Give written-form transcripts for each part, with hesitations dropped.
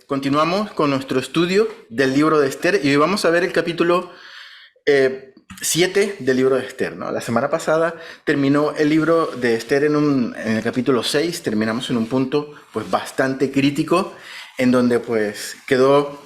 continuamos con nuestro estudio del libro de Esther y hoy vamos a ver el capítulo 7 del libro de Esther, ¿no? La semana pasada terminó el libro de Esther en el capítulo 6, terminamos en un punto pues bastante crítico en donde pues quedó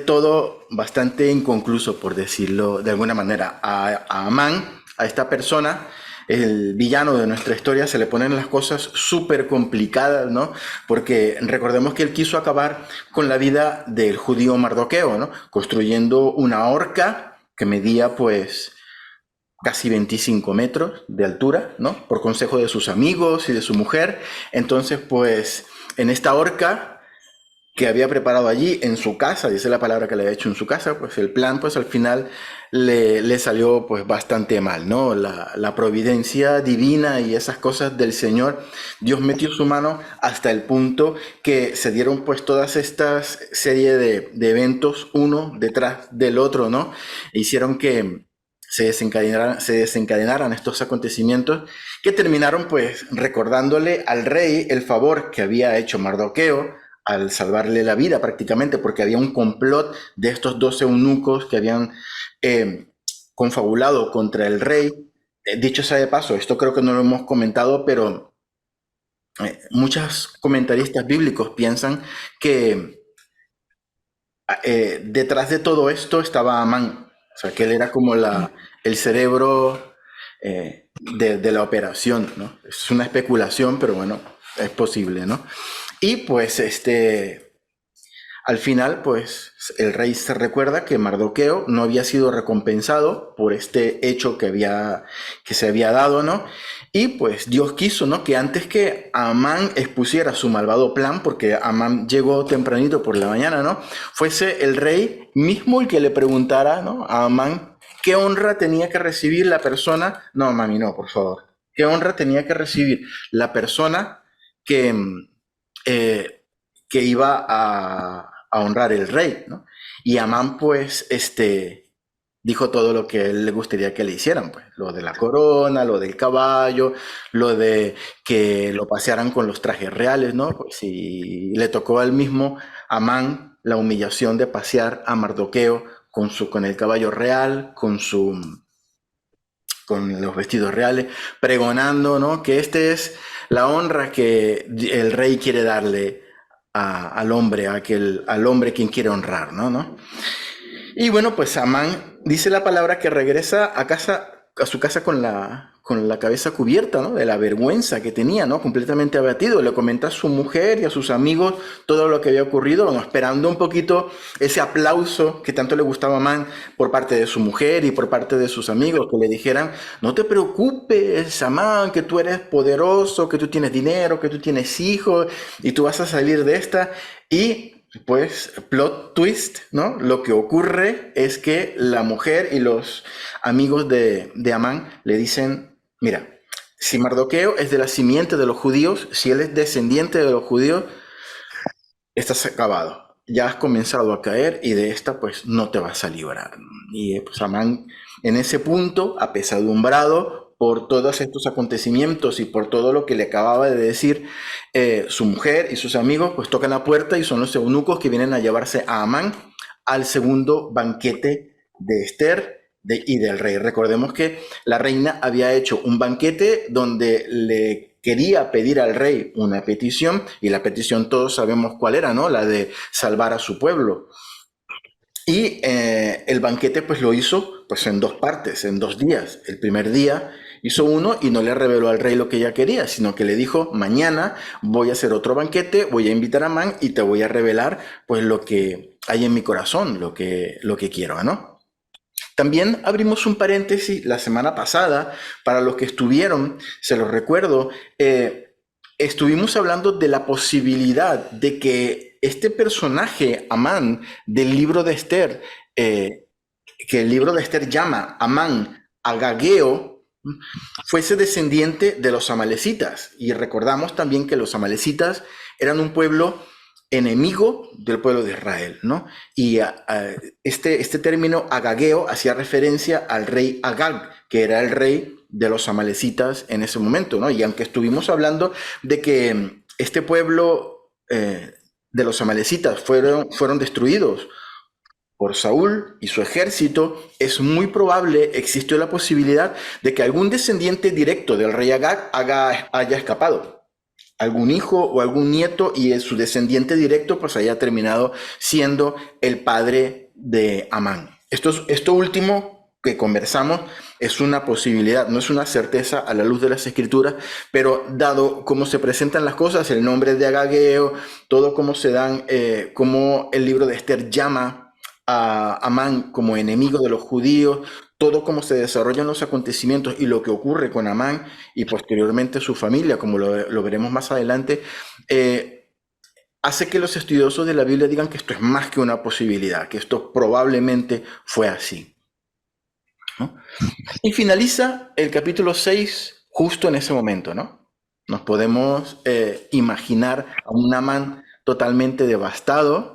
todo bastante inconcluso, por decirlo de alguna manera. A Amán, a esta persona, el villano de nuestra historia, se le ponen las cosas súper complicadas, ¿no? Porque recordemos que él quiso acabar con la vida del judío Mardoqueo, ¿no? Construyendo una horca que medía pues casi 25 metros de altura, ¿no? Por consejo de sus amigos y de su mujer. Entonces, pues, en esta horca que había preparado allí en su casa, dice la palabra que le había hecho en su casa, pues el plan pues al final le salió pues bastante mal, ¿no? La providencia divina y esas cosas del Señor, Dios metió su mano hasta el punto que se dieron pues todas estas serie de eventos uno detrás del otro, ¿no? E hicieron que se desencadenaran estos acontecimientos que terminaron pues recordándole al rey el favor que había hecho Mardoqueo al salvarle la vida prácticamente, porque había un complot de estos 12 eunucos que habían eh, confabulado contra el rey. Dicho sea de paso, esto creo que no lo hemos comentado, pero muchos comentaristas bíblicos piensan que detrás de todo esto estaba Amán, o sea, que él era como el cerebro de la operación, ¿no? Es una especulación, pero bueno, es posible, ¿no? Y pues al final, pues el rey se recuerda que Mardoqueo no había sido recompensado por este hecho que se había dado, ¿no? Y pues Dios quiso, ¿no? Que antes que Amán expusiera su malvado plan, porque Amán llegó tempranito por la mañana, ¿no? Fuese el rey mismo el que le preguntara, ¿no? A Amán qué honra tenía que recibir la persona. No, mami, no, por favor. ¿Qué honra tenía que recibir la persona que, eh, que iba a honrar el rey, ¿no? Y Amán, pues, dijo todo lo que él le gustaría que le hicieran, pues, lo de la corona, lo del caballo, lo de que lo pasearan con los trajes reales, ¿no? Pues si le tocó al mismo Amán la humillación de pasear a Mardoqueo con el caballo real, con los vestidos reales, pregonando, ¿no? Que esta es la honra que el rey quiere darle al hombre, al hombre quien quiere honrar, ¿no? Y bueno, pues Amán dice la palabra que regresa a casa, a su casa con la cabeza cubierta, ¿no? De la vergüenza que tenía, ¿no? Completamente abatido. Le comenta a su mujer y a sus amigos todo lo que había ocurrido, ¿no? Esperando un poquito ese aplauso que tanto le gustaba a Amán por parte de su mujer y por parte de sus amigos, que le dijeran, no te preocupes, Amán, que tú eres poderoso, que tú tienes dinero, que tú tienes hijos y tú vas a salir de esta. Y pues, plot twist, ¿no? Lo que ocurre es que la mujer y los amigos de Amán le dicen, mira, si Mardoqueo es de la simiente de los judíos, si él es descendiente de los judíos, estás acabado. Ya has comenzado a caer y de esta pues no te vas a librar. Y pues Amán en ese punto, apesadumbrado por todos estos acontecimientos y por todo lo que le acababa de decir su mujer y sus amigos, pues tocan la puerta y son los eunucos que vienen a llevarse a Amán al segundo banquete de Esther y del rey. Recordemos que la reina había hecho un banquete donde le quería pedir al rey una petición, y la petición todos sabemos cuál era, ¿no? La de salvar a su pueblo. Y el banquete pues lo hizo pues en dos partes, en 2 días. El primer día hizo uno y no le reveló al rey lo que ella quería, sino que le dijo, mañana voy a hacer otro banquete, voy a invitar a Man y te voy a revelar pues lo que hay en mi corazón, lo que quiero, ¿no? También abrimos un paréntesis la semana pasada, para los que estuvieron, se los recuerdo, estuvimos hablando de la posibilidad de que este personaje, Amán, del libro de Esther, que el libro de Esther llama Amán Agageo, fuese descendiente de los amalecitas. Y recordamos también que los amalecitas eran un pueblo enemigo del pueblo de Israel, ¿no? Y este término agageo hacía referencia al rey Agag, que era el rey de los amalecitas en ese momento, ¿no? Y aunque estuvimos hablando de que este pueblo de los amalecitas fueron destruidos por Saúl y su ejército, es muy probable, existió la posibilidad de que algún descendiente directo del rey Agag haya escapado. Algún hijo o algún nieto y su descendiente directo pues haya terminado siendo el padre de Amán. Esto último que conversamos es una posibilidad, no es una certeza a la luz de las escrituras, pero dado cómo se presentan las cosas, el nombre de Agageo, todo cómo se dan, cómo el libro de Esther llama a Amán como enemigo de los judíos, todo cómo se desarrollan los acontecimientos y lo que ocurre con Amán y posteriormente su familia, como lo veremos más adelante, hace que los estudiosos de la Biblia digan que esto es más que una posibilidad, que esto probablemente fue así, ¿no? Y finaliza el capítulo 6 justo en ese momento, ¿no? Nos podemos imaginar a un Amán totalmente devastado.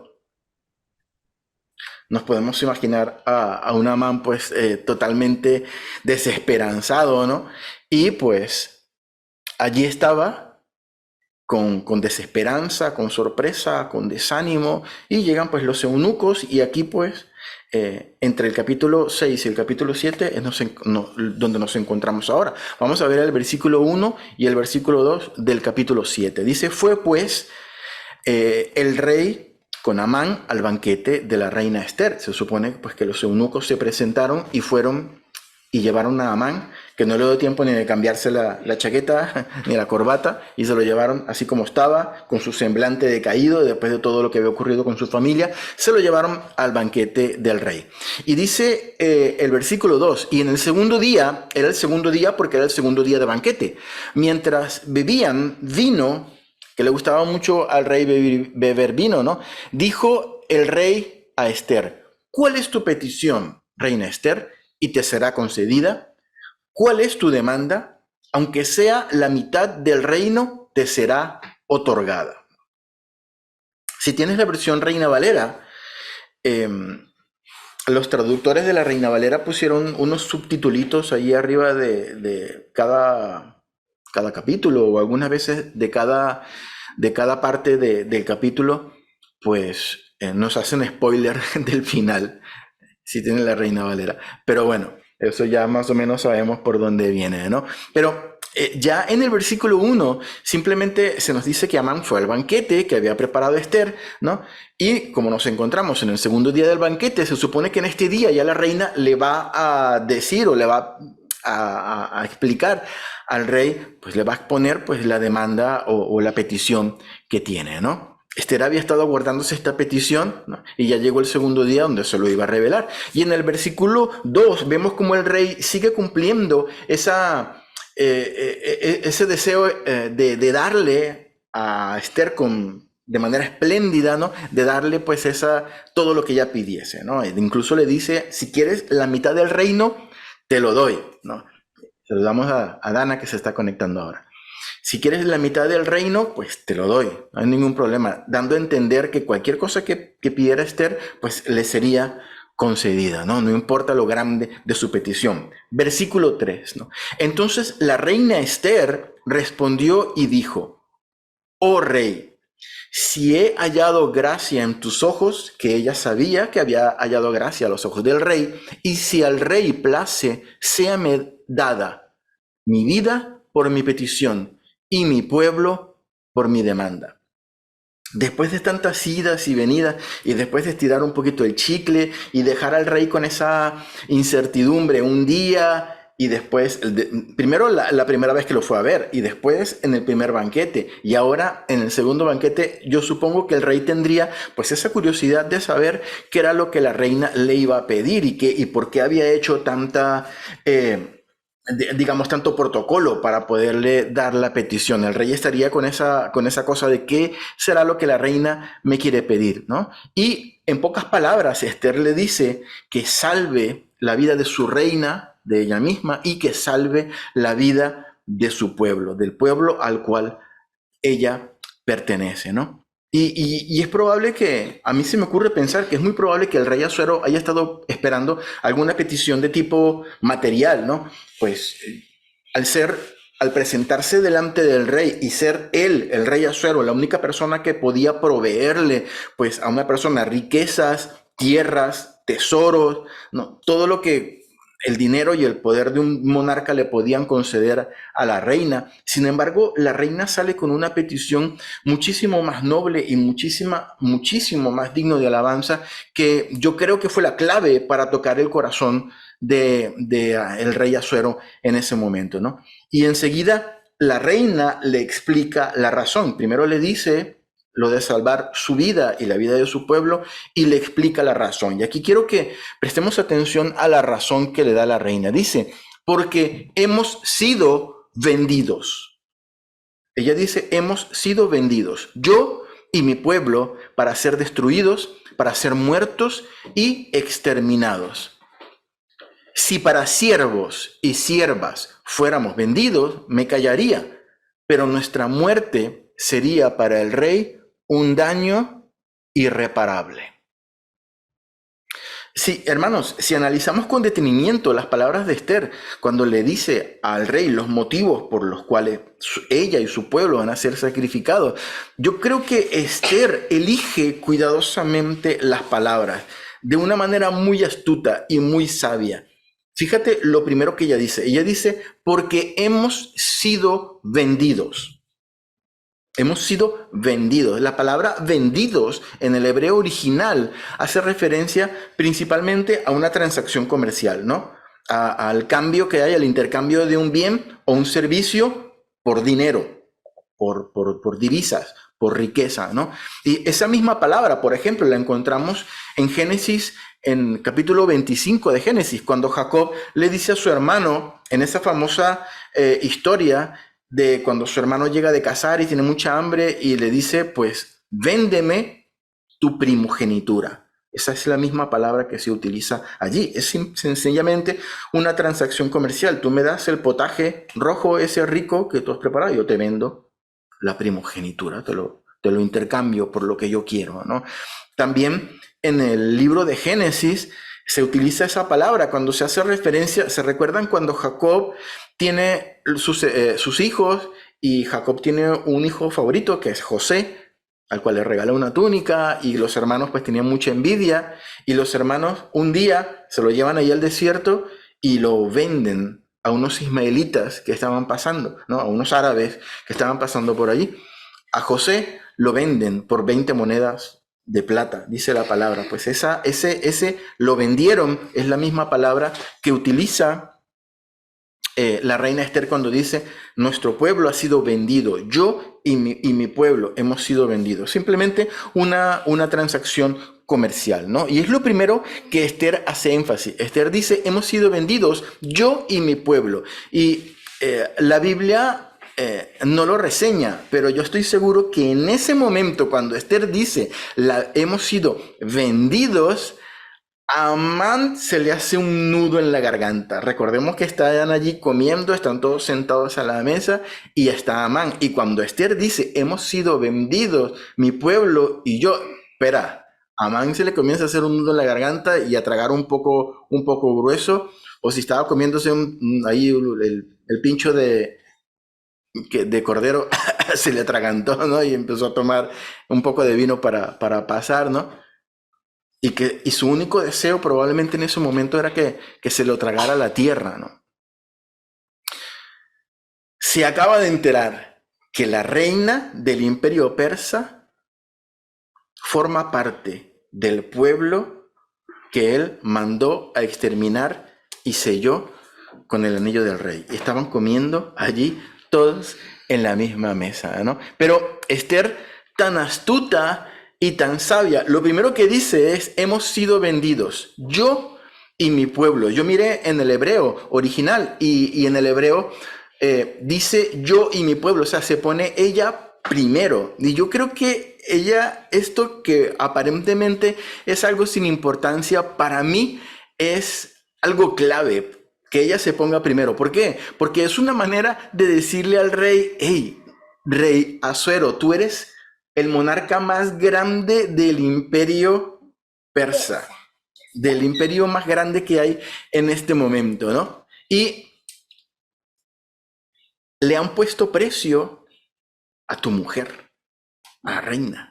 Nos podemos imaginar a un Amán pues totalmente desesperanzado, ¿no? Y pues allí estaba con desesperanza, con sorpresa, con desánimo, y llegan pues los eunucos y aquí pues entre el capítulo 6 y el capítulo 7 es donde nos encontramos ahora. Vamos a ver el versículo 1 y el versículo 2 del capítulo 7. Dice, fue pues el rey con Amán al banquete de la reina Esther. Se supone pues que los eunucos se presentaron y fueron y llevaron a Amán, que no le dio tiempo ni de cambiarse la chaqueta ni la corbata, y se lo llevaron así como estaba, con su semblante decaído, después de todo lo que había ocurrido con su familia, se lo llevaron al banquete del rey. Y dice el versículo 2, y en el segundo día, era el segundo día porque era el segundo día de banquete, mientras bebían vino, que le gustaba mucho al rey beber vino, ¿no? Dijo el rey a Esther, ¿cuál es tu petición, reina Esther? Y te será concedida. ¿Cuál es tu demanda? Aunque sea la mitad del reino, te será otorgada. Si tienes la versión Reina Valera, los traductores de la Reina Valera pusieron unos subtitulitos ahí arriba de cada capítulo, o algunas veces de cada parte del capítulo, pues nos hacen spoiler del final, si tienen la Reina Valera. Pero bueno, eso ya más o menos sabemos por dónde viene, ¿no? Pero ya en el versículo 1 simplemente se nos dice que Amán fue al banquete que había preparado Esther, ¿no? Y como nos encontramos en el segundo día del banquete, se supone que en este día ya la reina le va a decir o le va a explicar al rey, pues le va a exponer pues la demanda o la petición que tiene, ¿no? Esther había estado aguardándose esta petición, ¿no? Y ya llegó el segundo día donde se lo iba a revelar. Y en el versículo 2 vemos como el rey sigue cumpliendo ese deseo de darle a Esther de manera espléndida, ¿no? De darle pues todo lo que ella pidiese, ¿no? Incluso le dice, si quieres la mitad del reino, te lo doy, ¿no? Saludamos a Dana que se está conectando ahora. Si quieres la mitad del reino, pues te lo doy, no hay ningún problema, dando a entender que cualquier cosa que pidiera Esther, pues le sería concedida, ¿no? No importa lo grande de su petición. Versículo 3, ¿no? Entonces la reina Esther respondió y dijo, oh rey, si he hallado gracia en tus ojos, que ella sabía que había hallado gracia a los ojos del rey, y si al rey place, séame dada mi vida por mi petición, y mi pueblo por mi demanda. Después de tantas idas y venidas y después de estirar un poquito el chicle y dejar al rey con esa incertidumbre un día y después, primero la primera vez que lo fue a ver y después en el primer banquete y ahora en el segundo banquete, yo supongo que el rey tendría pues esa curiosidad de saber qué era lo que la reina le iba a pedir y por qué había hecho tanta... digamos, tanto protocolo para poderle dar la petición. El rey estaría con esa cosa de qué será lo que la reina me quiere pedir, ¿no? Y en pocas palabras, Esther le dice que salve la vida de su reina, de ella misma, y que salve la vida de su pueblo, del pueblo al cual ella pertenece, ¿no? Y es probable que, a mí se me ocurre pensar que es muy probable que el rey Asuero haya estado esperando alguna petición de tipo material, ¿no? Pues al ser al presentarse delante del rey y ser él, el rey Asuero, la única persona que podía proveerle pues a una persona riquezas, tierras, tesoros, no, todo lo que el dinero y el poder de un monarca le podían conceder a la reina. Sin embargo, la reina sale con una petición muchísimo más noble y muchísimo más digno de alabanza, que yo creo que fue la clave para tocar el corazón de el rey Asuero en ese momento, ¿no? Y enseguida la reina le explica la razón. Primero le dice lo de salvar su vida y la vida de su pueblo, y le explica la razón. Y aquí quiero que prestemos atención a la razón que le da la reina. Dice, porque hemos sido vendidos. Ella dice, hemos sido vendidos, yo y mi pueblo, para ser destruidos, para ser muertos y exterminados. Si para siervos y siervas fuéramos vendidos, me callaría, pero nuestra muerte sería para el rey un daño irreparable. Sí, hermanos, si analizamos con detenimiento las palabras de Esther, cuando le dice al rey los motivos por los cuales ella y su pueblo van a ser sacrificados, yo creo que Esther elige cuidadosamente las palabras de una manera muy astuta y muy sabia. Fíjate lo primero que ella dice, porque hemos sido vendidos. Hemos sido vendidos. La palabra vendidos en el hebreo original hace referencia principalmente a una transacción comercial, ¿no? Al cambio que hay, al intercambio de un bien o un servicio por dinero, por divisas, por riqueza, ¿no? Y esa misma palabra, por ejemplo, la encontramos en Génesis, en capítulo 25 de Génesis, cuando Jacob le dice a su hermano, en esa famosa historia, de cuando su hermano llega de cazar y tiene mucha hambre y le dice, pues, véndeme tu primogenitura. Esa es la misma palabra que se utiliza allí. Es sencillamente una transacción comercial. Tú me das el potaje rojo ese rico que tú has preparado, yo te vendo la primogenitura, te lo intercambio por lo que yo quiero, ¿no? También en el libro de Génesis se utiliza esa palabra cuando se hace referencia. ¿Se recuerdan cuando Jacob tiene sus hijos y Jacob tiene un hijo favorito que es José, al cual le regala una túnica, y los hermanos pues tenían mucha envidia, y los hermanos un día se lo llevan ahí al desierto y lo venden a unos ismaelitas que estaban pasando, ¿no? A unos árabes que estaban pasando por allí? A José lo venden por 20 monedas de plata, dice la palabra. Pues ese lo vendieron es la misma palabra que utiliza la reina Esther cuando dice, nuestro pueblo ha sido vendido, yo y mi pueblo hemos sido vendidos. Simplemente una transacción comercial, ¿no? Y es lo primero que Esther hace énfasis. Esther dice, hemos sido vendidos, yo y mi pueblo. Y la Biblia no lo reseña, pero yo estoy seguro que en ese momento, cuando Esther dice, hemos sido vendidos, a Amán se le hace un nudo en la garganta. Recordemos que están allí comiendo, están todos sentados a la mesa y está Amán. Y cuando Esther dice, hemos sido vendidos, mi pueblo y yo, espera, a Amán se le comienza a hacer un nudo en la garganta y a tragar un poco grueso, o si estaba comiéndose ahí el pincho de cordero, se le atragantó, ¿no? Y empezó a tomar un poco de vino para pasar, ¿no? Y su único deseo probablemente en ese momento era que se lo tragara la tierra, ¿no? Se acaba de enterar que la reina del imperio persa forma parte del pueblo que él mandó a exterminar y selló con el anillo del rey. Y estaban comiendo allí todos en la misma mesa, ¿no? Pero Esther, tan astuta y tan sabia, lo primero que dice es, hemos sido vendidos, yo y mi pueblo. Yo miré en el hebreo original y en el hebreo dice yo y mi pueblo, o sea, se pone ella primero. Y yo creo que ella, esto que aparentemente es algo sin importancia, para mí es algo clave, que ella se ponga primero. ¿Por qué? Porque es una manera de decirle al rey, hey, rey Asuero, tú eres el monarca más grande del imperio persa, del imperio más grande que hay en este momento, ¿no? Y le han puesto precio a tu mujer, a la reina.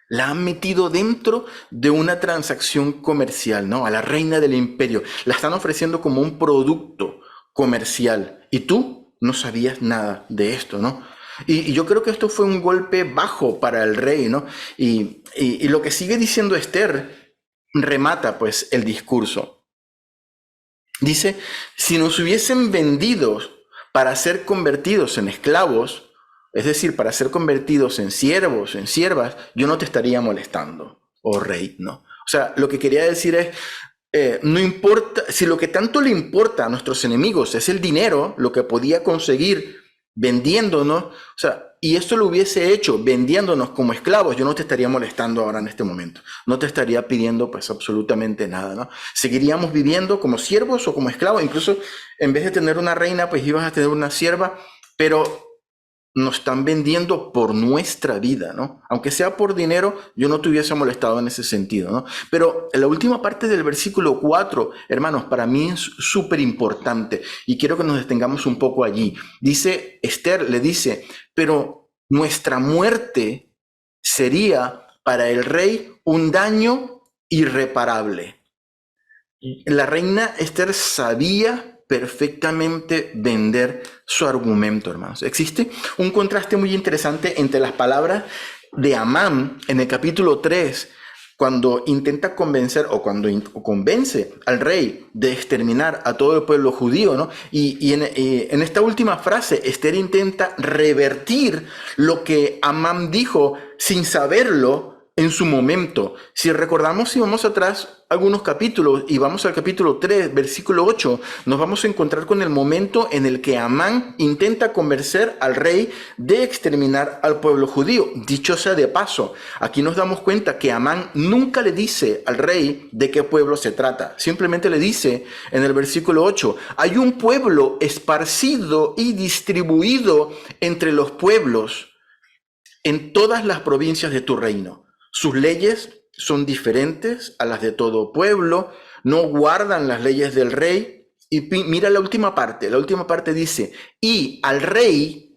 La han metido dentro de una transacción comercial, ¿no? A la reina del imperio. La están ofreciendo como un producto comercial. Y tú no sabías nada de esto, ¿no? Y yo creo que esto fue un golpe bajo para el rey, ¿no? Y lo que sigue diciendo Esther remata, pues, el discurso. Dice, si nos hubiesen vendido para ser convertidos en esclavos, es decir, para ser convertidos en siervos, en siervas, yo no te estaría molestando, oh rey, ¿no? O sea, lo que quería decir es, no importa, si lo que tanto le importa a nuestros enemigos es el dinero, lo que podía conseguir vendiéndonos, o sea, y esto lo hubiese hecho vendiéndonos como esclavos, yo no te estaría molestando ahora en este momento, no te estaría pidiendo pues absolutamente nada, ¿no? Seguiríamos viviendo como siervos o como esclavos, incluso en vez de tener una reina, pues ibas a tener una sierva, pero nos están vendiendo por nuestra vida, ¿no? Aunque sea por dinero, yo no te hubiese molestado en ese sentido, ¿no? Pero en la última parte del versículo 4, hermanos, para mí es súper importante y quiero que nos detengamos un poco allí. Dice, Esther le dice, pero nuestra muerte sería para el rey un daño irreparable. La reina Esther sabía perfectamente vender su argumento, hermanos. Existe un contraste muy interesante entre las palabras de Amán en el capítulo 3, cuando intenta convencer o cuando convence al rey de exterminar a todo el pueblo judío, ¿no? Y en esta última frase, Esther intenta revertir lo que Amán dijo sin saberlo en su momento. Si recordamos, si vamos atrás algunos capítulos y vamos al capítulo 3, versículo 8, nos vamos a encontrar con el momento en el que Amán intenta convencer al rey de exterminar al pueblo judío. Dicho sea de paso, aquí nos damos cuenta que Amán nunca le dice al rey de qué pueblo se trata. Simplemente le dice en el versículo 8, hay un pueblo esparcido y distribuido entre los pueblos en todas las provincias de tu reino. Sus leyes son diferentes a las de todo pueblo, no guardan las leyes del rey. Y mira la última parte dice, y al rey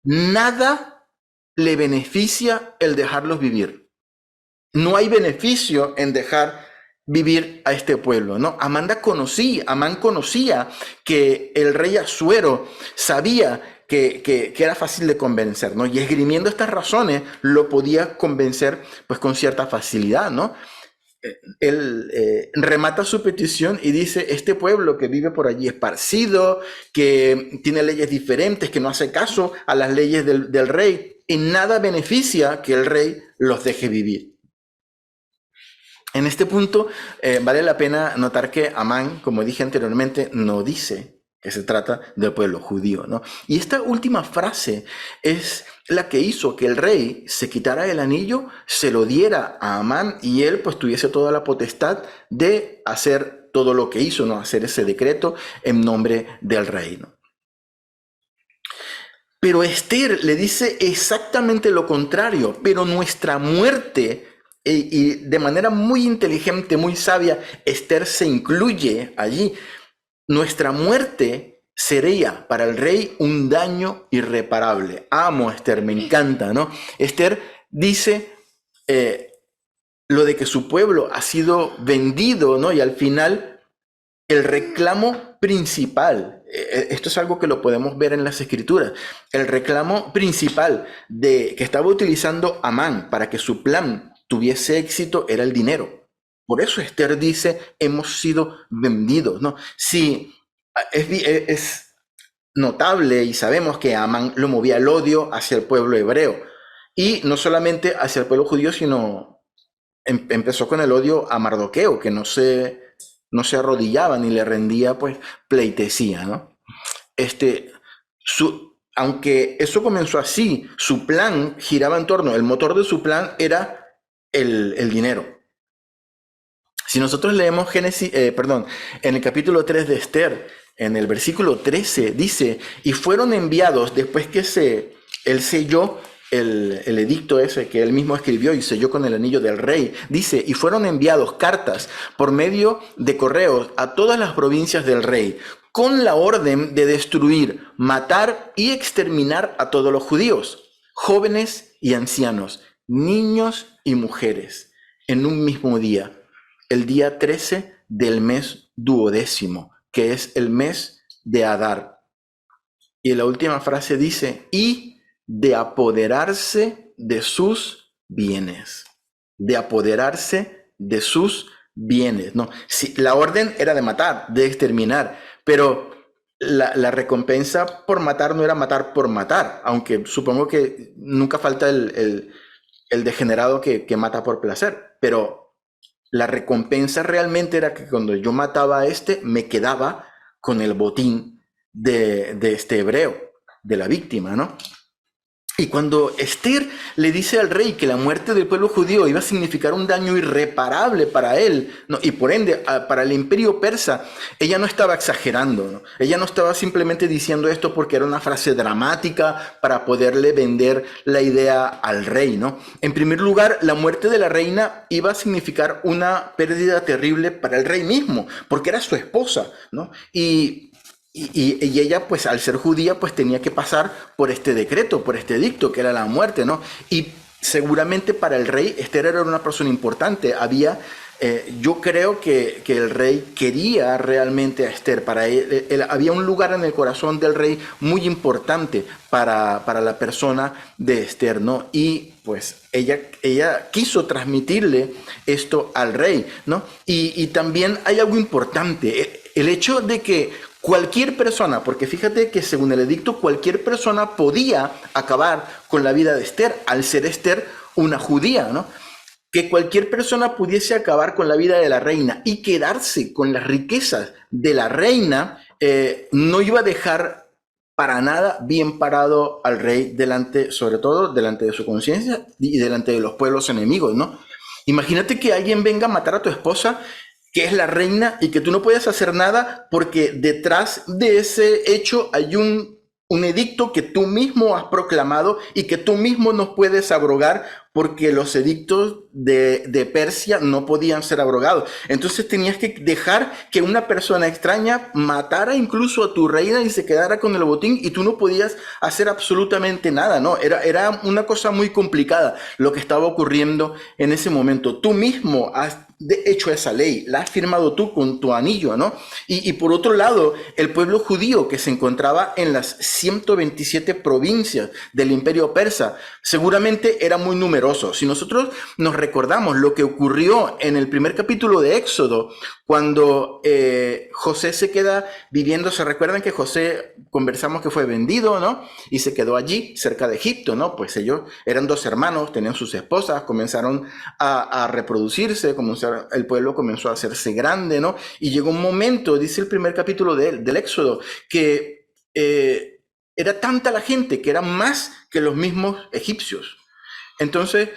nada le beneficia el dejarlos vivir. No hay beneficio en dejar vivir a este pueblo, ¿no? Amán conocía que el rey Asuero sabía que era fácil de convencer, ¿no? Y esgrimiendo estas razones lo podía convencer pues con cierta facilidad, ¿no? Él remata su petición y dice, este pueblo que vive por allí esparcido, que tiene leyes diferentes, que no hace caso a las leyes del rey, en nada beneficia que el rey los deje vivir. En este punto vale la pena notar que Amán, como dije anteriormente, no dice que se trata del pueblo judío, ¿no? Y esta última frase es la que hizo que el rey se quitara el anillo, se lo diera a Amán y él pues tuviese toda la potestad de hacer todo lo que hizo, ¿no? Hacer ese decreto en nombre del rey, ¿no? Pero Esther le dice exactamente lo contrario, pero nuestra muerte, y de manera muy inteligente, muy sabia, Esther se incluye allí. Nuestra muerte sería para el rey un daño irreparable. Amo a Esther, me encanta, ¿no? Esther dice lo de que su pueblo ha sido vendido, ¿no? Y al final el reclamo principal, esto es algo que lo podemos ver en las escrituras, el reclamo principal que estaba utilizando Amán para que su plan tuviese éxito era el dinero. Por eso Esther dice, hemos sido vendidos, ¿no? Sí, es notable y sabemos que Amán lo movía el odio hacia el pueblo hebreo. Y no solamente hacia el pueblo judío, sino empezó con el odio a Mardoqueo, que no se arrodillaba ni le rendía pues pleitesía, ¿no? Aunque eso comenzó así, su plan giraba en torno, el motor de su plan era el dinero. Si nosotros leemos en el capítulo 3 de Esther, en el versículo 13, dice, y fueron enviados después que él selló el edicto ese que él mismo escribió y selló con el anillo del rey, dice, y fueron enviados cartas por medio de correos a todas las provincias del rey, con la orden de destruir, matar y exterminar a todos los judíos, jóvenes y ancianos, niños y mujeres, en un mismo día, el día 13 del mes duodécimo, que es el mes de Adar. Y la última frase dice, y de apoderarse de sus bienes. De apoderarse de sus bienes. No, sí, la orden era de matar, de exterminar, pero la recompensa por matar no era matar por matar, aunque supongo que nunca falta el degenerado que mata por placer, pero la recompensa realmente era que cuando yo mataba a este, me quedaba con el botín de este hebreo, de la víctima, ¿no? Y cuando Esther le dice al rey que la muerte del pueblo judío iba a significar un daño irreparable para él, ¿no? Y por ende para el imperio persa, ella no estaba exagerando, ¿no? Ella no estaba simplemente diciendo esto porque era una frase dramática para poderle vender la idea al rey, ¿no? En primer lugar, la muerte de la reina iba a significar una pérdida terrible para el rey mismo, porque era su esposa, ¿no? Y ella, pues, al ser judía, pues tenía que pasar por este decreto, por este edicto, que era la muerte, ¿no? Y seguramente para el rey, Esther era una persona importante. Yo creo que el rey quería realmente a Esther. Para él, había un lugar en el corazón del rey muy importante para la persona de Esther, ¿no? Y pues ella quiso transmitirle esto al rey, ¿no? Y también hay algo importante, el hecho de que cualquier persona, porque fíjate que según el edicto, cualquier persona podía acabar con la vida de Esther, al ser Esther una judía, ¿no? Que cualquier persona pudiese acabar con la vida de la reina y quedarse con las riquezas de la reina, no iba a dejar para nada bien parado al rey delante, sobre todo delante de su conciencia y delante de los pueblos enemigos, ¿no? Imagínate que alguien venga a matar a tu esposa, que es la reina, y que tú no puedes hacer nada porque detrás de ese hecho hay un edicto que tú mismo has proclamado y que tú mismo no puedes abrogar porque los edictos de Persia no podían ser abrogados. Entonces tenías que dejar que una persona extraña matara incluso a tu reina y se quedara con el botín y tú no podías hacer absolutamente nada, ¿no? Era una cosa muy complicada lo que estaba ocurriendo en ese momento. Tú mismo has hecho esa ley, la has firmado tú con tu anillo, ¿no? Y por otro lado, el pueblo judío que se encontraba en las 127 provincias del imperio persa, seguramente era muy numeroso. Si nosotros nos recordamos lo que ocurrió en el primer capítulo de Éxodo, cuando José se queda viviendo, se recuerdan que José, conversamos que fue vendido, ¿no? Y se quedó allí, cerca de Egipto, ¿no? Pues ellos eran dos hermanos, tenían sus esposas, comenzaron a reproducirse, el pueblo comenzó a hacerse grande, ¿no? Y llegó un momento, dice el primer capítulo del Éxodo, que era tanta la gente que eran más que los mismos egipcios. Entonces,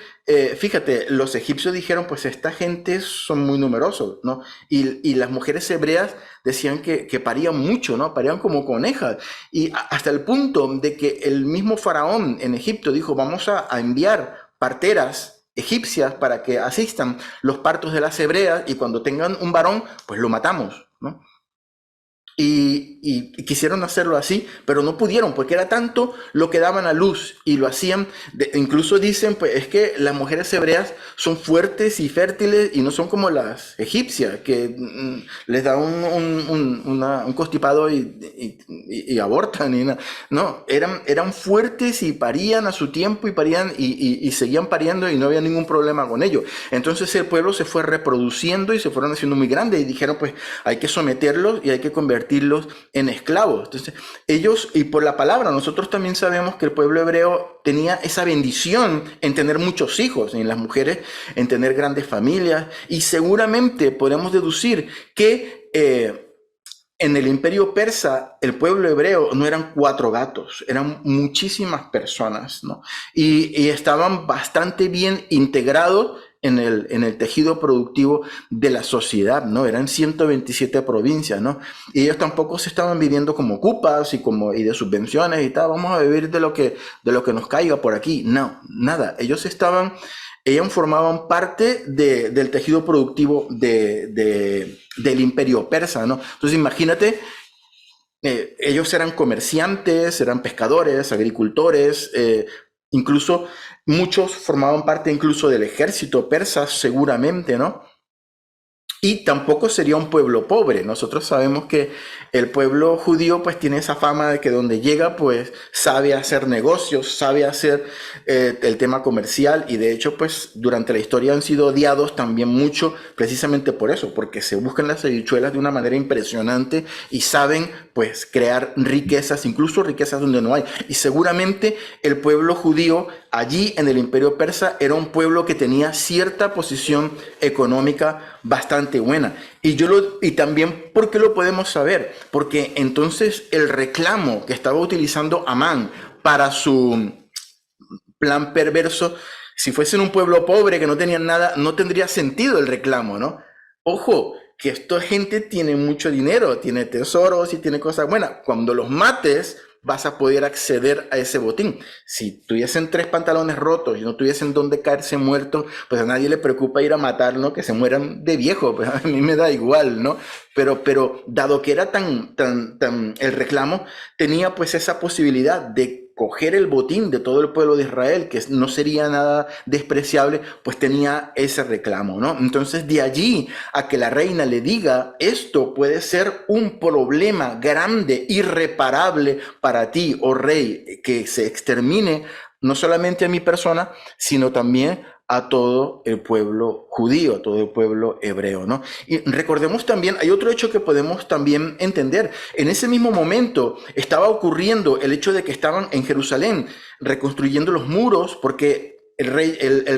fíjate, los egipcios dijeron, pues esta gente son muy numerosos, ¿no? Y las mujeres hebreas decían que parían mucho, ¿no? Parían como conejas. Y hasta el punto de que el mismo faraón en Egipto dijo, vamos a enviar parteras egipcias para que asistan los partos de las hebreas y cuando tengan un varón, pues lo matamos, ¿no? Y quisieron hacerlo así, pero no pudieron porque era tanto lo que daban a luz y lo hacían. Incluso dicen, pues es que las mujeres hebreas son fuertes y fértiles y no son como las egipcias, que les da un constipado y abortan. No, eran fuertes y parían a su tiempo y parían y seguían pariendo y no había ningún problema con ello. Entonces el pueblo se fue reproduciendo y se fueron haciendo muy grandes y dijeron, pues hay que someterlos y hay que convertirlos en esclavos. Entonces, ellos, y por la palabra, nosotros también sabemos que el pueblo hebreo tenía esa bendición en tener muchos hijos, en las mujeres en tener grandes familias, y seguramente podemos deducir que en el imperio persa, el pueblo hebreo no eran 4 gatos, eran muchísimas personas, ¿no? Y estaban bastante bien integrados en el tejido productivo de la sociedad, ¿no? Eran 127 provincias, ¿no? Y ellos tampoco se estaban viviendo como ocupas y de subvenciones y tal, vamos a vivir de lo que nos caiga por aquí. No, nada. Ellos formaban parte del tejido productivo del imperio persa, ¿no? Entonces imagínate Ellos eran comerciantes, eran pescadores, agricultores, incluso muchos formaban parte incluso del ejército persa, seguramente, ¿no? Y tampoco sería un pueblo pobre. Nosotros sabemos que el pueblo judío pues tiene esa fama de que donde llega pues sabe hacer negocios, sabe hacer el tema comercial, y de hecho pues durante la historia han sido odiados también mucho precisamente por eso, porque se buscan las habichuelas de una manera impresionante y saben pues crear riquezas, incluso riquezas donde no hay. Y seguramente el pueblo judío allí en el imperio persa era un pueblo que tenía cierta posición económica bastante buena. Y también, ¿por qué lo podemos saber? Porque entonces el reclamo que estaba utilizando Amán para su plan perverso, si fuesen un pueblo pobre que no tenían nada, no tendría sentido el reclamo, ¿no? Ojo, que esta gente tiene mucho dinero, tiene tesoros y tiene cosas buenas. Cuando los mates, vas a poder acceder a ese botín. Si tuviesen 3 pantalones rotos y no tuviesen dónde caerse muertos, pues a nadie le preocupa ir a matarlo, que se mueran de viejo, pues a mí me da igual, ¿no? Pero dado que era tan el reclamo, tenía pues esa posibilidad de coger el botín de todo el pueblo de Israel, que no sería nada despreciable, pues tenía ese reclamo, ¿no? Entonces de allí a que la reina le diga, esto puede ser un problema grande, irreparable para ti, oh rey, que se extermine no solamente a mi persona, sino también a todo el pueblo judío, a todo el pueblo hebreo, ¿no? Y recordemos también, hay otro hecho que podemos también entender. En ese mismo momento estaba ocurriendo el hecho de que estaban en Jerusalén reconstruyendo los muros, porque el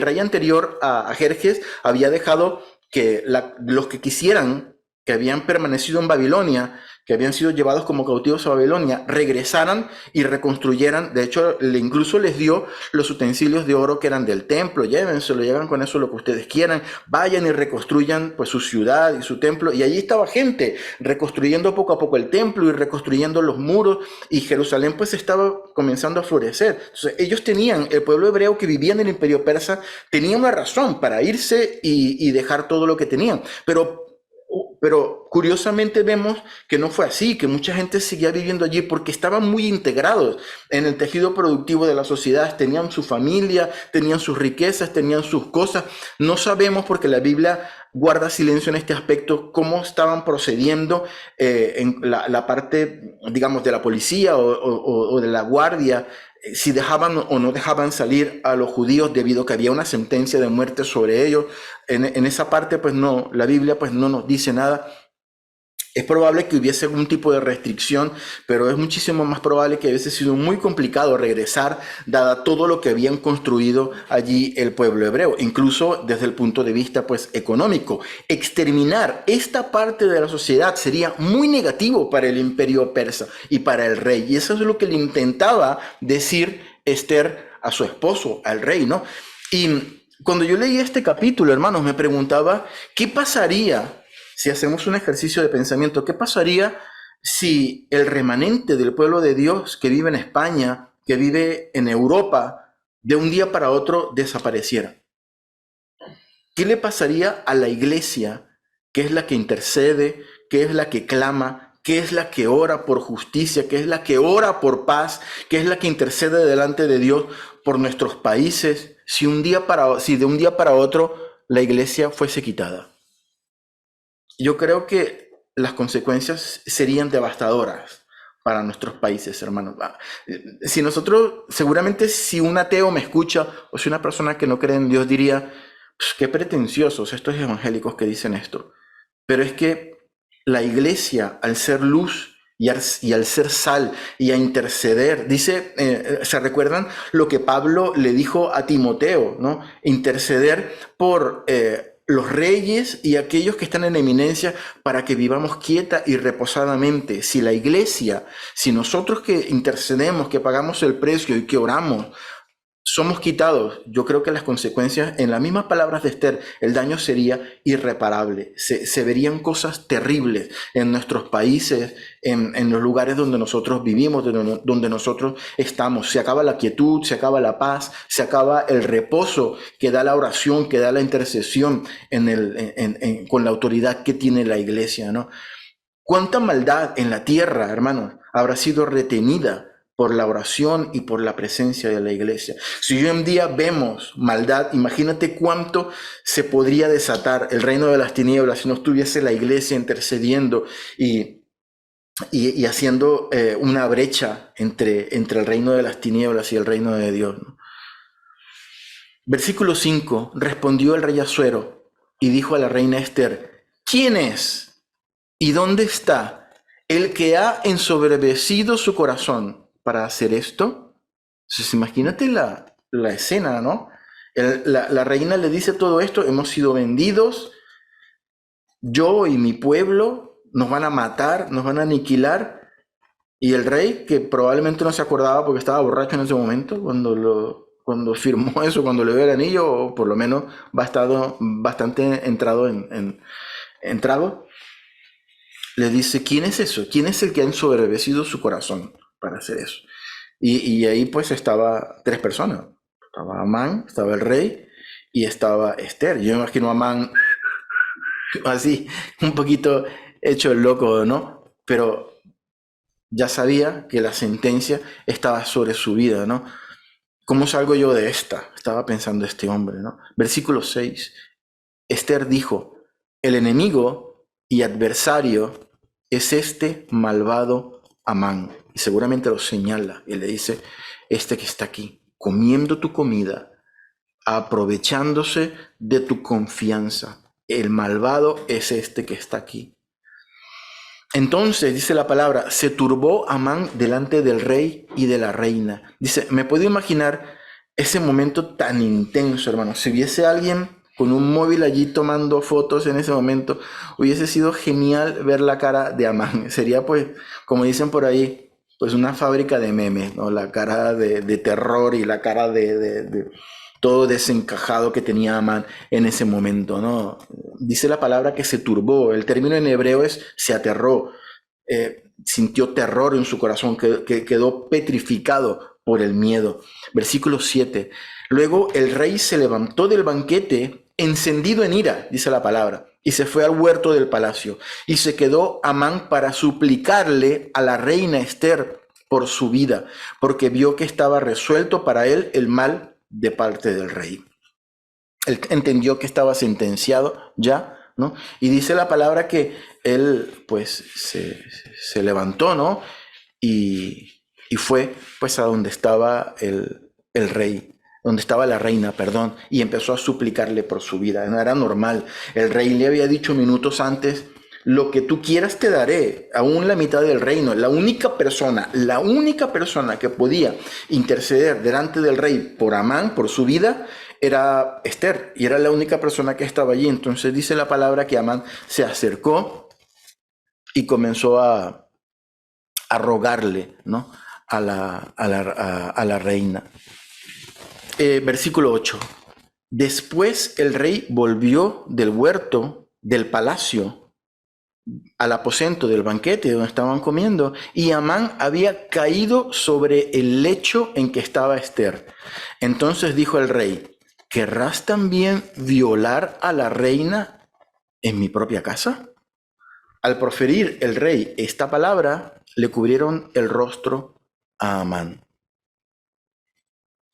rey anterior a Jerjes había dejado que los que quisieran, que habían permanecido en Babilonia, que habían sido llevados como cautivos a Babilonia, regresaran y reconstruyeran. De hecho, incluso les dio los utensilios de oro que eran del templo. Llévenselo, llevan con eso lo que ustedes quieran. Vayan y reconstruyan pues su ciudad y su templo. Y allí estaba gente reconstruyendo poco a poco el templo y reconstruyendo los muros. Y Jerusalén pues estaba comenzando a florecer. Entonces, ellos tenían, el pueblo hebreo que vivía en el imperio persa, tenía una razón para irse y dejar todo lo que tenían. Pero curiosamente vemos que no fue así, que mucha gente seguía viviendo allí porque estaban muy integrados en el tejido productivo de la sociedad, tenían su familia, tenían sus riquezas, tenían sus cosas. No sabemos, porque la Biblia guarda silencio en este aspecto, cómo estaban procediendo en la parte, digamos, de la policía o de la guardia, si dejaban o no dejaban salir a los judíos debido a que había una sentencia de muerte sobre ellos. En esa parte, pues no, la Biblia pues no nos dice nada. Es probable que hubiese algún tipo de restricción, pero es muchísimo más probable que hubiese sido muy complicado regresar, dada todo lo que habían construido allí el pueblo hebreo, incluso desde el punto de vista pues económico. Exterminar esta parte de la sociedad sería muy negativo para el imperio persa y para el rey, y eso es lo que le intentaba decir Esther a su esposo, al rey, ¿no? Y cuando yo leí este capítulo, hermanos, me preguntaba, ¿qué pasaría si hacemos un ejercicio de pensamiento? ¿Qué pasaría si el remanente del pueblo de Dios que vive en España, que vive en Europa, de un día para otro desapareciera? ¿Qué le pasaría a la iglesia, que es la que intercede, que es la que clama, que es la que ora por justicia, que es la que ora por paz, que es la que intercede delante de Dios por nuestros países, si de un día para otro la iglesia fuese quitada? Yo creo que las consecuencias serían devastadoras para nuestros países, hermanos. Si nosotros, seguramente si un ateo me escucha, o si una persona que no cree en Dios diría, "Pues, qué pretenciosos estos evangélicos que dicen esto". Pero es que la iglesia, al ser luz y al ser sal y a interceder, dice, ¿se recuerdan lo que Pablo le dijo a Timoteo, ¿no? Interceder por los reyes y aquellos que están en eminencia, para que vivamos quieta y reposadamente. Si la iglesia, si nosotros que intercedemos, que pagamos el precio y que oramos, somos quitados, yo creo que las consecuencias, en las mismas palabras de Esther, el daño sería irreparable. Se verían cosas terribles en nuestros países, en los lugares donde nosotros vivimos, donde nosotros estamos. Se acaba la quietud, se acaba la paz, se acaba el reposo que da la oración, que da la intercesión con la autoridad que tiene la iglesia, ¿no? ¿Cuánta maldad en la tierra, hermanos, habrá sido retenida por la oración y por la presencia de la iglesia? Si hoy en día vemos maldad, imagínate cuánto se podría desatar el reino de las tinieblas si no estuviese la iglesia intercediendo y haciendo una brecha entre el reino de las tinieblas y el reino de Dios, ¿no? Versículo 5. Respondió el rey Asuero y dijo a la reina Esther: ¿quién es y dónde está el que ha ensoberbecido su corazón para hacer esto? Entonces, imagínate la escena, ¿no? La reina le dice todo esto: hemos sido vendidos, yo y mi pueblo, nos van a matar, nos van a aniquilar. Y el rey, que probablemente no se acordaba porque estaba borracho en ese momento, cuando firmó eso, cuando le dio el anillo, o por lo menos bastante entrado en trago, le dice: ¿quién es eso? ¿Quién es el que ha ensoberbecido su corazón para hacer eso? Y ahí pues estaba tres personas. Estaba Amán, estaba el rey y estaba Esther. Yo me imagino a Amán así, un poquito hecho el loco, ¿no? Pero ya sabía que la sentencia estaba sobre su vida, ¿no? ¿Cómo salgo yo de esta? Estaba pensando este hombre, ¿no? Versículo 6. Esther dijo: el enemigo y adversario es este malvado Amán. Y seguramente lo señala y le dice: este que está aquí, comiendo tu comida, aprovechándose de tu confianza. El malvado es este que está aquí. Entonces, dice la palabra, se turbó Amán delante del rey y de la reina. Dice, me puedo imaginar ese momento tan intenso, hermano. Si hubiese alguien con un móvil allí tomando fotos en ese momento, hubiese sido genial ver la cara de Amán. Sería, pues, como dicen por ahí, pues una fábrica de memes, ¿no? La cara de terror y la cara de todo desencajado que tenía Amán en ese momento, ¿no? Dice la palabra que se turbó. El término en hebreo es se aterró. Sintió terror en su corazón, que quedó petrificado por el miedo. Versículo 7. Luego el rey se levantó del banquete encendido en ira, dice la palabra, y se fue al huerto del palacio. Y se quedó Amán para suplicarle a la reina Esther por su vida, porque vio que estaba resuelto para él el mal de parte del rey. Él entendió que estaba sentenciado ya, ¿no? Y dice la palabra que él, pues, se levantó, ¿no? Y fue, pues, a donde estaba el rey, donde estaba la reina, perdón, y empezó a suplicarle por su vida. No era normal. El rey le había dicho minutos antes: lo que tú quieras te daré, aún la mitad del reino. La única persona que podía interceder delante del rey por Amán, por su vida, era Esther, y era la única persona que estaba allí. Entonces dice la palabra que Amán se acercó y comenzó a rogarle, ¿no? a la reina. Versículo 8. Después el rey volvió del huerto, del palacio, al aposento del banquete donde estaban comiendo, y Amán había caído sobre el lecho en que estaba Esther. Entonces dijo el rey: ¿querrás también violar a la reina en mi propia casa? Al proferir el rey esta palabra, le cubrieron el rostro a Amán.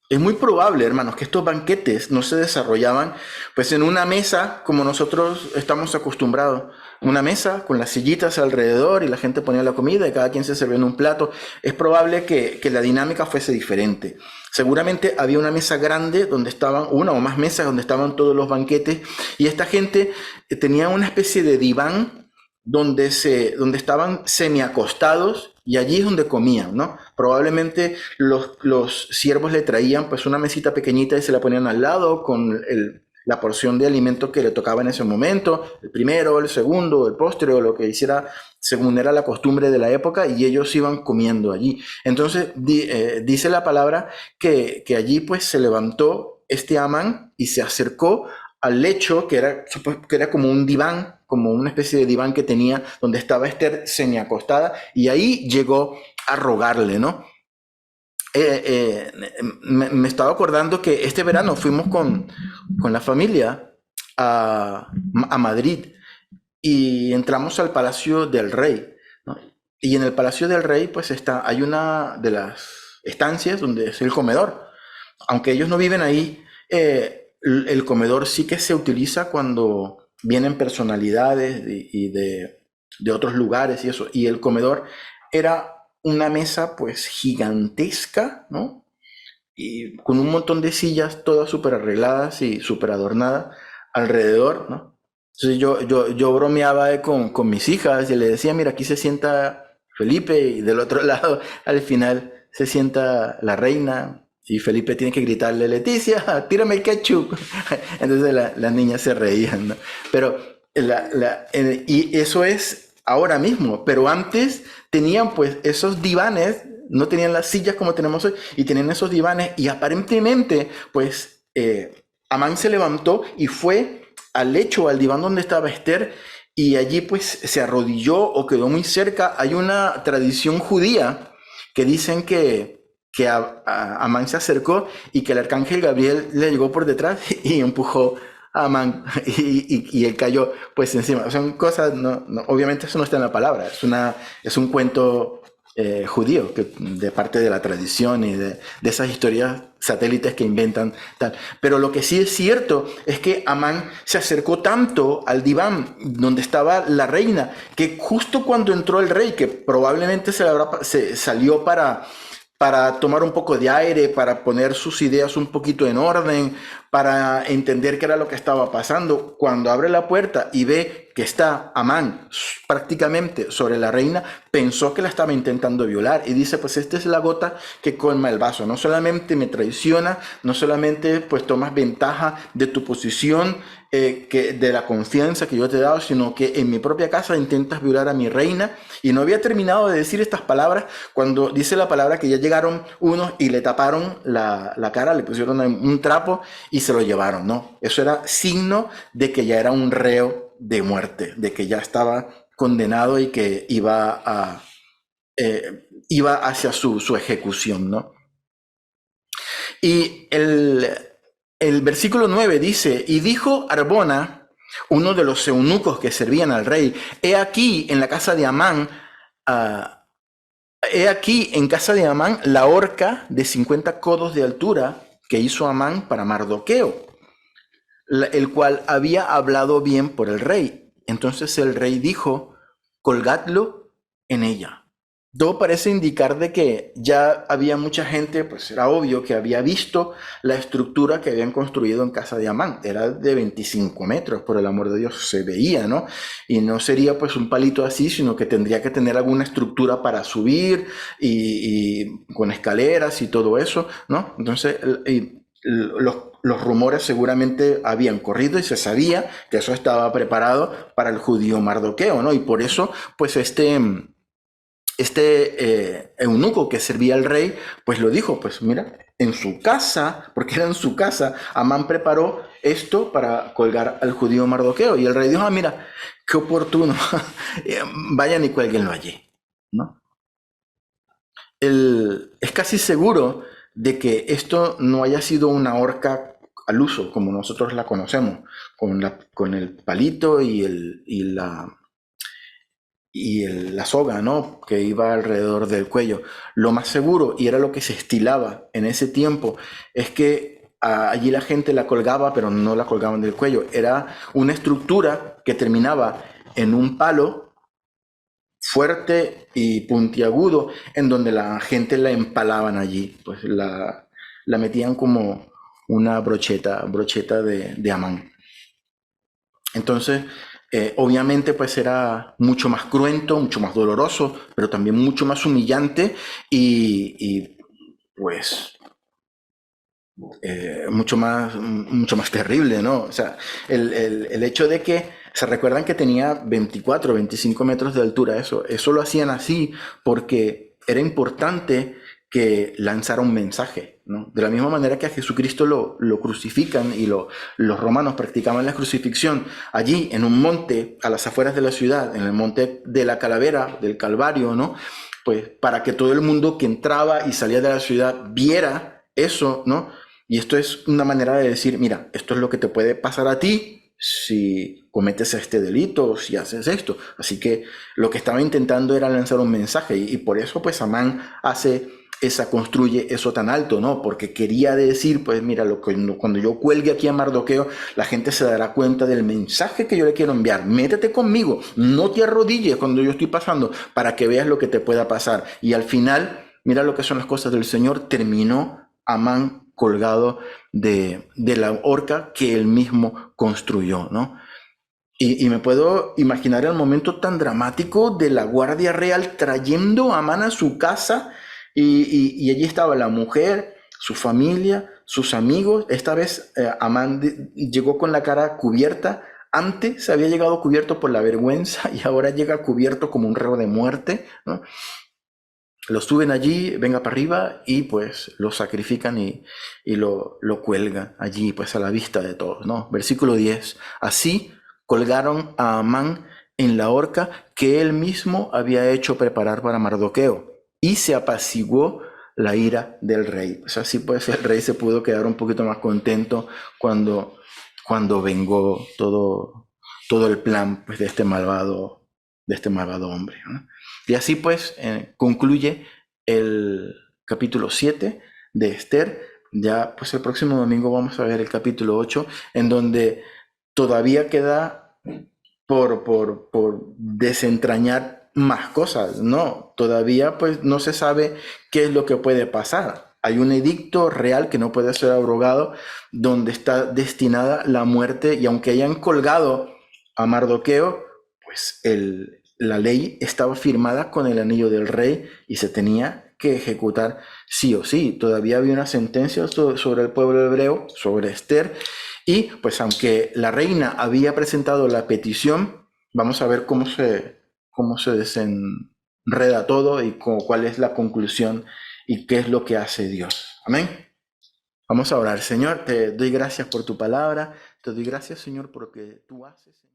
Es muy probable, hermanos, que estos banquetes no se desarrollaban pues en una mesa como nosotros estamos acostumbrados. Una mesa con las sillitas alrededor y la gente ponía la comida y cada quien se servía en un plato. Es probable que la dinámica fuese diferente. Seguramente había una mesa grande donde estaban, una o más mesas donde estaban todos los banquetes, y esta gente tenía una especie de diván donde estaban semiacostados, y allí es donde comían, ¿no? Probablemente los siervos le traían pues una mesita pequeñita y se la ponían al lado con la porción de alimento que le tocaba en ese momento, el primero, el segundo, el postre o lo que hiciera según era la costumbre de la época, y ellos iban comiendo allí. Entonces dice la palabra que allí pues se levantó este Amán y se acercó al lecho, que era como un diván, como una especie de diván que tenía, donde estaba Esther semiacostada, y ahí llegó a rogarle, ¿no? Me estaba acordando que este verano fuimos con la familia a Madrid, y entramos al palacio del rey, ¿no? Y en el palacio del rey, pues hay una de las estancias donde es el comedor. Aunque ellos no viven ahí, el comedor sí que se utiliza cuando vienen personalidades de otros lugares y eso. Y el comedor era una mesa pues gigantesca, ¿no? Y con un montón de sillas todas súper arregladas y súper adornadas alrededor, ¿no? Entonces yo bromeaba con mis hijas y le decía, mira, aquí se sienta Felipe y del otro lado al final se sienta la reina y Felipe tiene que gritarle, Leticia, tírame el ketchup. Entonces las niñas se reían, ¿no? Pero y eso es ahora mismo, pero antes tenían pues esos divanes, no tenían las sillas como tenemos hoy, y tenían esos divanes y aparentemente pues Amán se levantó y fue al lecho, al diván donde estaba Esther, y allí pues se arrodilló o quedó muy cerca. Hay una tradición judía que dicen que Amán se acercó y que el arcángel Gabriel le llegó por detrás y empujó a Amán y él cayó pues encima. Son cosas, obviamente eso no está en la palabra, es un cuento judío de parte de la tradición y de esas historias satélites que inventan tal. Pero lo que sí es cierto es que Amán se acercó tanto al diván donde estaba la reina que justo cuando entró el rey, que probablemente se salió para tomar un poco de aire, para poner sus ideas un poquito en orden, para entender qué era lo que estaba pasando. Cuando abre la puerta y ve que está Amán prácticamente sobre la reina, pensó que la estaba intentando violar y dice, pues esta es la gota que colma el vaso. No solamente me traiciona, no solamente pues tomas ventaja de tu posición, de la confianza que yo te he dado, sino que en mi propia casa intentas violar a mi reina. Y no había terminado de decir estas palabras cuando dice la palabra que ya llegaron unos y le taparon la cara, le pusieron un trapo y se lo llevaron, ¿no? Eso era signo de que ya era un reo de muerte, de que ya estaba condenado y que iba hacia su ejecución, ¿no? Y el versículo 9 dice, y dijo Arbona, uno de los eunucos que servían al rey, he aquí en la casa de Amán, he aquí en casa de Amán la horca de 50 codos de altura que hizo Amán para Mardoqueo, el cual había hablado bien por el rey. Entonces el rey dijo, colgadlo en ella. Todo parece indicar de que ya había mucha gente, pues era obvio que había visto la estructura que habían construido en casa de Amán. Era de 25 metros, por el amor de Dios, se veía, ¿no? Y no sería pues un palito así, sino que tendría que tener alguna estructura para subir y con escaleras y todo eso, ¿no? Entonces, los rumores seguramente habían corrido y se sabía que eso estaba preparado para el judío Mardoqueo, ¿no? Y por eso, pues eunuco que servía al rey, pues lo dijo, pues mira, en su casa, porque era en su casa, Amán preparó esto para colgar al judío Mardoqueo. Y el rey dijo, mira, qué oportuno, vayan y cuélguenlo allí, ¿no? Es casi seguro de que esto no haya sido una horca al uso, como nosotros la conocemos, con el palito la soga, ¿no? Que iba alrededor del cuello. Lo más seguro, y era lo que se estilaba en ese tiempo, es que allí la gente la colgaba, pero no la colgaban del cuello. Era una estructura que terminaba en un palo fuerte y puntiagudo, en donde la gente la empalaban allí, pues la metían como una brocheta de Amán. Entonces, obviamente, pues era mucho más cruento, mucho más doloroso, pero también mucho más humillante y pues mucho más terrible, ¿no? O sea, el hecho de que se recuerdan que tenía 24, 25 metros de altura, eso lo hacían así porque era importante que lanzara un mensaje, ¿no? De la misma manera que a Jesucristo lo crucifican y los romanos practicaban la crucifixión allí en un monte a las afueras de la ciudad, en el monte de la Calavera, del Calvario, ¿no? Pues para que todo el mundo que entraba y salía de la ciudad viera eso, ¿no? Y esto es una manera de decir, mira, esto es lo que te puede pasar a ti si cometes este delito, si haces esto. Así que lo que estaba intentando era lanzar un mensaje y por eso pues Amán construye eso tan alto, ¿no? Porque quería decir, pues mira, cuando yo cuelgue aquí a Mardoqueo, la gente se dará cuenta del mensaje que yo le quiero enviar. Métete conmigo, no te arrodilles cuando yo estoy pasando para que veas lo que te pueda pasar. Y al final, mira lo que son las cosas del Señor, terminó Amán colgado de la horca que él mismo construyó, ¿no? Y me puedo imaginar el momento tan dramático de la Guardia Real trayendo a Amán a su casa y allí estaba la mujer, su familia, sus amigos. Esta vez Amán llegó con la cara cubierta. Antes había llegado cubierto por la vergüenza y ahora llega cubierto como un reo de muerte, ¿no? Lo suben allí, venga para arriba y pues lo sacrifican y lo cuelgan allí pues a la vista de todos, ¿no? Versículo 10. Así colgaron a Amán en la horca que él mismo había hecho preparar para Mardoqueo y se apaciguó la ira del rey. Pues así pues el rey se pudo quedar un poquito más contento cuando vengó todo el plan pues, de este malvado hombre, ¿no? Y así pues concluye el capítulo 7 de Esther. Ya pues el próximo domingo vamos a ver el capítulo 8, en donde todavía queda por desentrañar más cosas, ¿no? Todavía pues no se sabe qué es lo que puede pasar. Hay un edicto real que no puede ser abrogado donde está destinada la muerte y aunque hayan colgado a Mardoqueo, pues la ley estaba firmada con el anillo del rey y se tenía que ejecutar sí o sí. Todavía había una sentencia sobre el pueblo hebreo, sobre Esther, y pues aunque la reina había presentado la petición, vamos a ver cómo se desenreda todo y cuál es la conclusión y qué es lo que hace Dios. Amén. Vamos a orar. Señor, te doy gracias por tu palabra. Te doy gracias, Señor, por lo que tú haces.